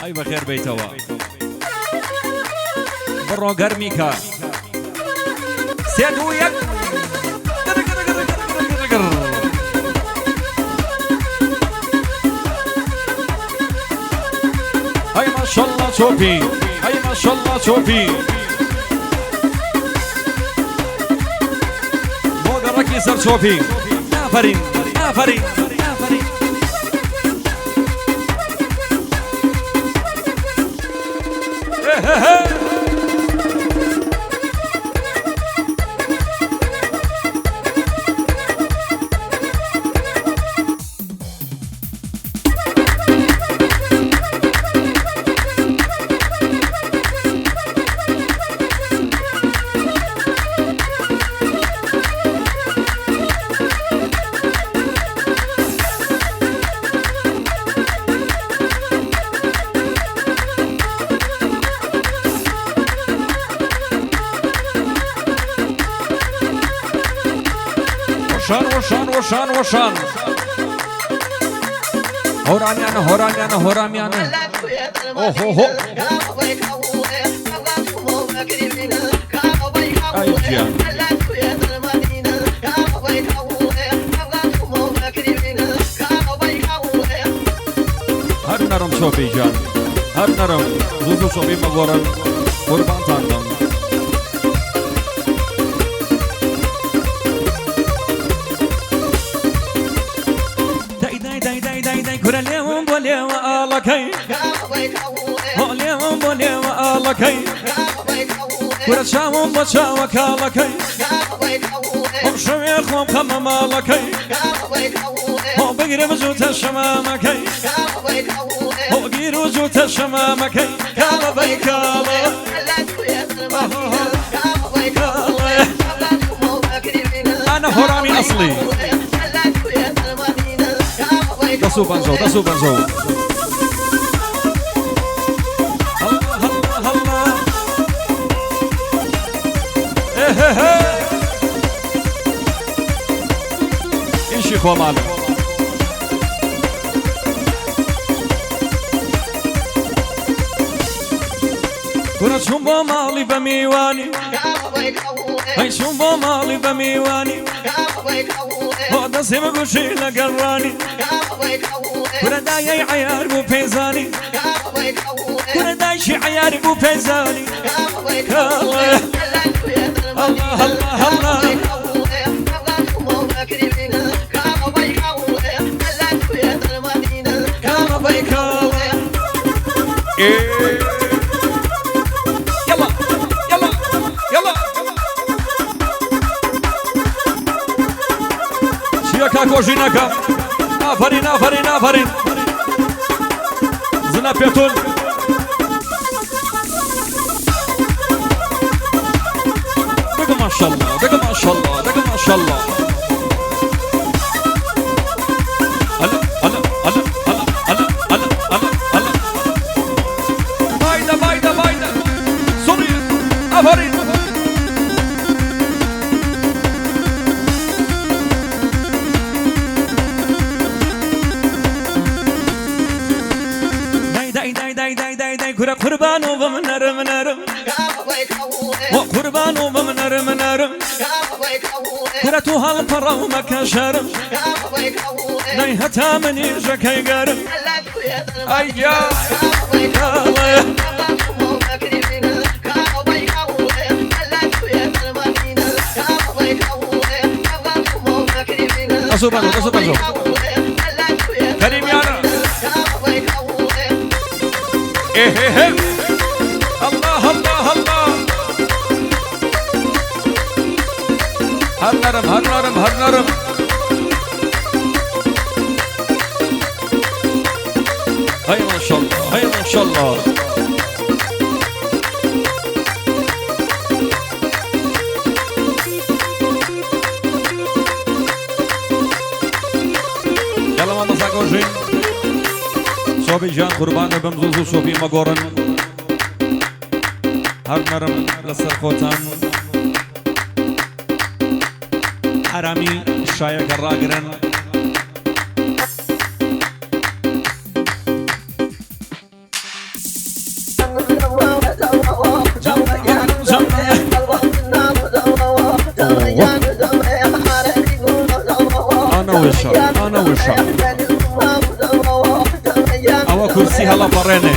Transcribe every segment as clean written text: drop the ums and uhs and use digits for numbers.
ئەی بەخێر بیتەوە بڕۆ گەرمیکە سێ دوو یەک هەی ماشەڵڵا چۆپی هەی ماشەڵڵا چۆپی بۆ گەڕەکی سەر چۆپی ئافەرین ئافەرین ئافەرین وشان وشان هورانيانا هورانيانا هورانيانا اوه هو اي جان هر نرم شوفي جان هر نرم زوزو شوفي مغورن قربان تاندم كرة اليوم بوليو آلكي اليوم بوليو آلكي كرة شاوم بشاوك آلكي شويخ ومخمم آلكي بقرب زوت الشمامكي بقير زوت الشمامكي كالا بيكالا أنا هرامي أصلي دسو بنزو دسو بنزو الله الله الله ايه امشي خو مالك كنا شنبو مالي بميواني هاي شنبو مالي بميواني هذا سيبقو شي لقراني كنا داي عيار بو بيزاني كنا داي شي عيار بو بيزاني الله الله الله الله يلا يلا يلا شيكا كوجيناكا آفرين آفرين آفرين زنا بيتون بقى ما شاء الله بقى ما شاء الله بقى ما شاء الله هلا هلا هلا هلا هلا هلا هلا بايدا بايدا بايدا سوري آفرين كرة قربان وبمنرم نرم وقربان وبمنرم نرم كرة هالفرا ومكشرم نيهتا من يجكي قرم أيا أسو بانو أسو بانو كريم يانا إيه إيه الله الله الله هالنرم هالنرم هالنرم هاي ما شاء الله هاي ما شاء الله يلا ما مساكوشين صوبي جان قربان بمزوزو صوبي مقورن هر نرم لسر خوتان حرامي شايا قراقرن انا وشا او كرسي هلا فريني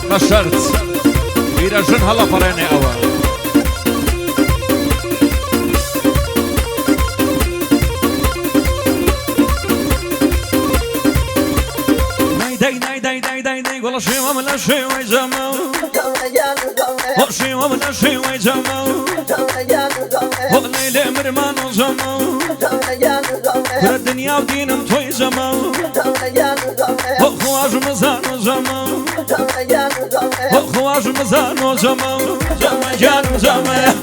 نشرت بيرجن هلا فريني او داي والله شي ومن شي وجمال شي ومن شي وجمال ليلة مرمان وجمال كل الدنيا ودين طوي جمال خواج مزان وجمال خواج مزان وجمال جمال جمال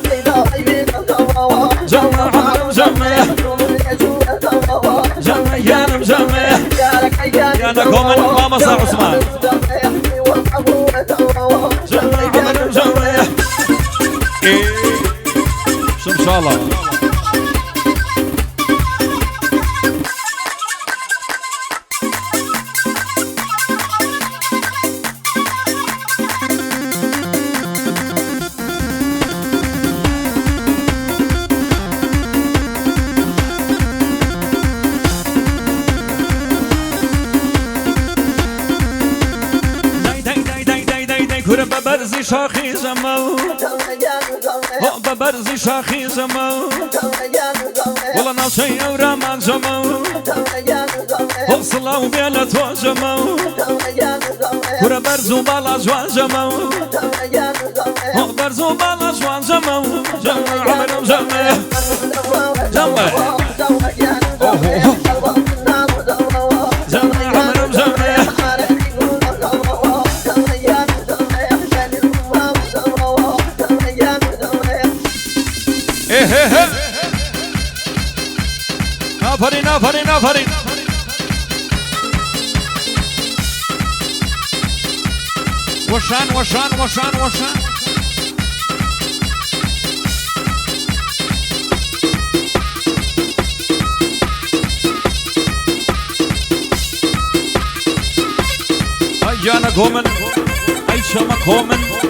جمال عمر جمال جمال جمال يا نكومن ماما صار عثمان جمال عمر جمال شو ان شاء الله ببرزي شاخي زمو ببرزي شاخي زمو والله ناصي ورمان زمو صلاو بيلت وزمو كورا برزو بالا زوان زمو برزو بالا زوان زمو زمو عمر زمو زمو آفرین آفرین آفرین وشان وشان وشان وشان ای جانا گومن ای شما گومن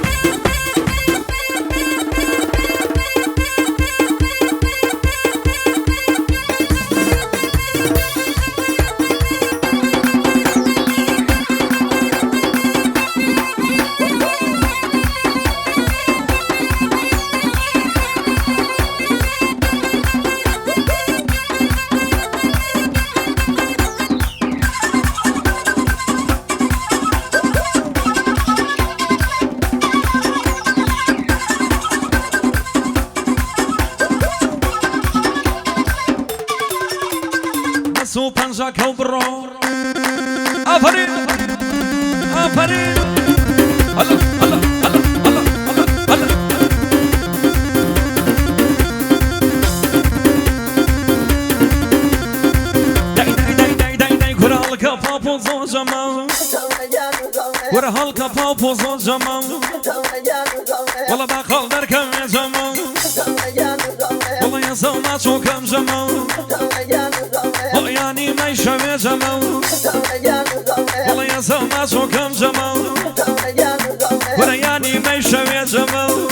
سو پنجا كوبرو آفرین آفرین هلا هلا هلا هلا هلا داي كره هالكا بابو زو جمال كره هالكا بابو زو جمال والله باقال دركم يا جمال والله يا زوما شو كم جمال يعني ما يشوي جمال والله يا زلمة شو كم جمال ولا يعني ما يشوي جمال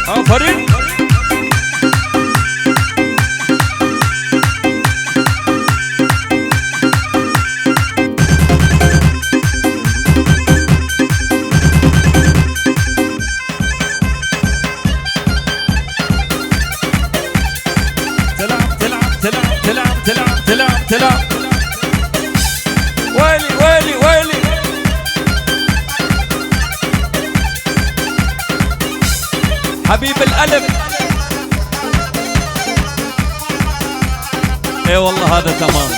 آفرین تلعب ويلي ويلي ويلي حبيب القلب ايه والله هذا تمام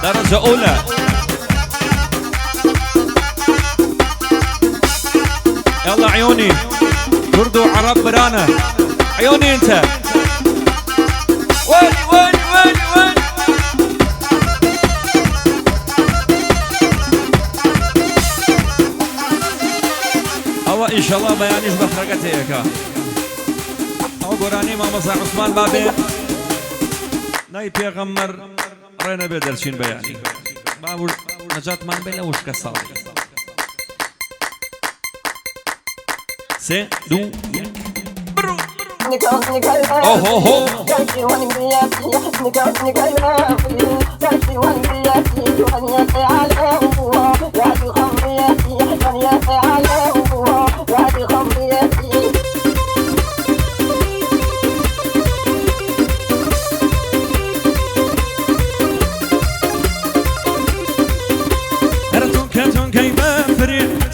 درجة أولى يلا عيوني كرد وعرب برانا عيوني انت ويلي ويلي ويلي ويلي هو ان شاء الله بيانيش بخرقت هيك قراني ما مصع عثمان بابي ناي پیغمبر رينا بدرشين بياني بابو نجات من بلا وش كسال سي دو برو اوه اوه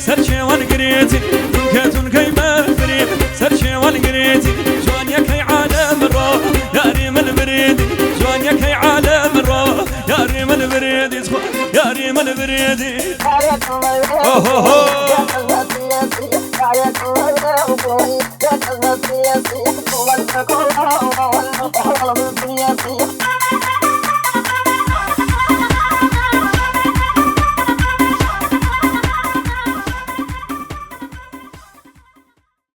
سرشي والقريتي تنكتن كيما فريد سرشي والقريتي جوان يكي عالم الروح يا ريم البريدي جوان يكي عالم الروح يا ريم البريدي يا ريم البريدي